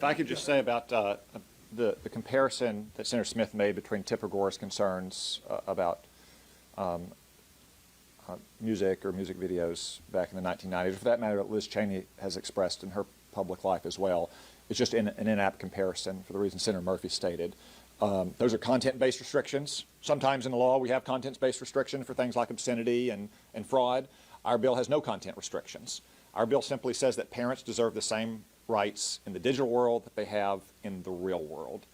If I could just say about the comparison that Senator Smith made between Tipper Gore's concerns about music or music videos back in the 1990s, or for that matter, that Liz Cheney has expressed in her public life as well, it's just an inapt comparison for the reason Senator Murphy stated. Those are content-based restrictions. Sometimes in the law we have content-based restrictions for things like obscenity and fraud. Our bill has no content restrictions. Our bill simply says that parents deserve the same rights in the digital world that they have in the real world,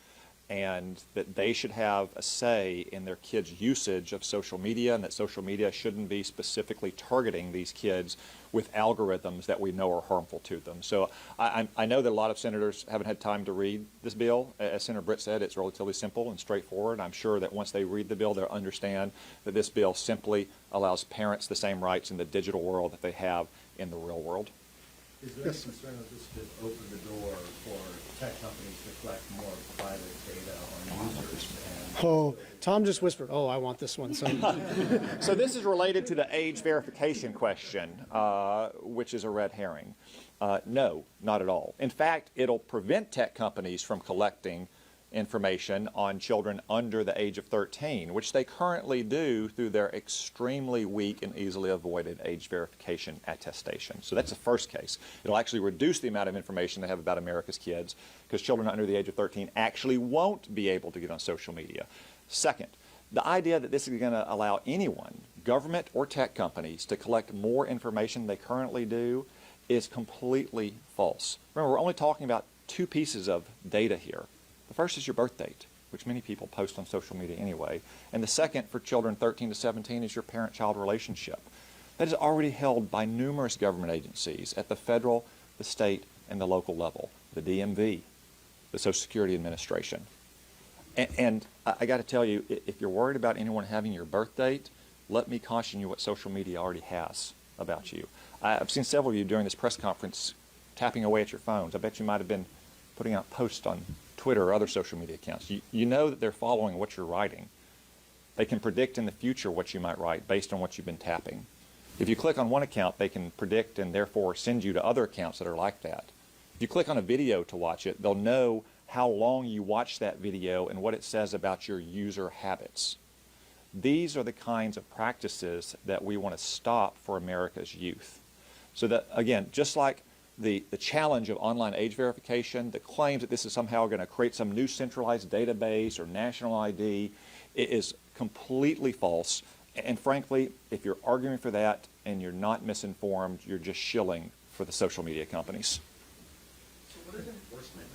and that they should have a say in their kids' usage of social media, and that social media shouldn't be specifically targeting these kids with algorithms that we know are harmful to them. So I know that a lot of senators haven't had time to read this bill. As Senator Britt said, it's relatively simple and straightforward. I'm sure that once they read the bill, they'll understand that this bill simply allows parents the same rights in the digital world that they have in the real world. Is there any concern that this could open the door for tech companies to collect more private data on users? Oh, Tom just whispered, oh, I want this one. So, So this is related to the age verification question, which is a red herring. No, not at all. In fact, it'll prevent tech companies from collecting information on children under the age of 13, which they currently do through their extremely weak and easily avoided age verification attestation. So that's the first case. It'll actually reduce the amount of information they have about America's kids, because children under the age of 13 actually won't be able to get on social media. Second, the idea that this is going to allow anyone, government or tech companies, to collect more information than they currently do is completely false. Remember, we're only talking about two pieces of data here. The first is your birth date, which many people post on social media anyway. And the second, for children 13 to 17, is your parent-child relationship. That is already held by numerous government agencies at the federal, the state, and the local level. The DMV, the Social Security Administration. And I got to tell you, if you're worried about anyone having your birth date, let me caution you what social media already has about you. I've seen several of you during this press conference tapping away at your phones. I bet you might have been putting out posts on Twitter or other social media accounts. You know that they're following what you're writing. They can predict in the future what you might write based on what you've been tapping. If you click on one account, they can predict and therefore send you to other accounts that are like that. If you click on a video to watch it, they'll know how long you watch that video and what it says about your user habits. These are the kinds of practices that we want to stop for America's youth. So that, again, just like the challenge of online age verification, the claims that this is somehow going to create some new centralized database or national ID, it is completely false. And frankly, if you're arguing for that and you're not misinformed, you're just shilling for the social media companies. So what are the enforcement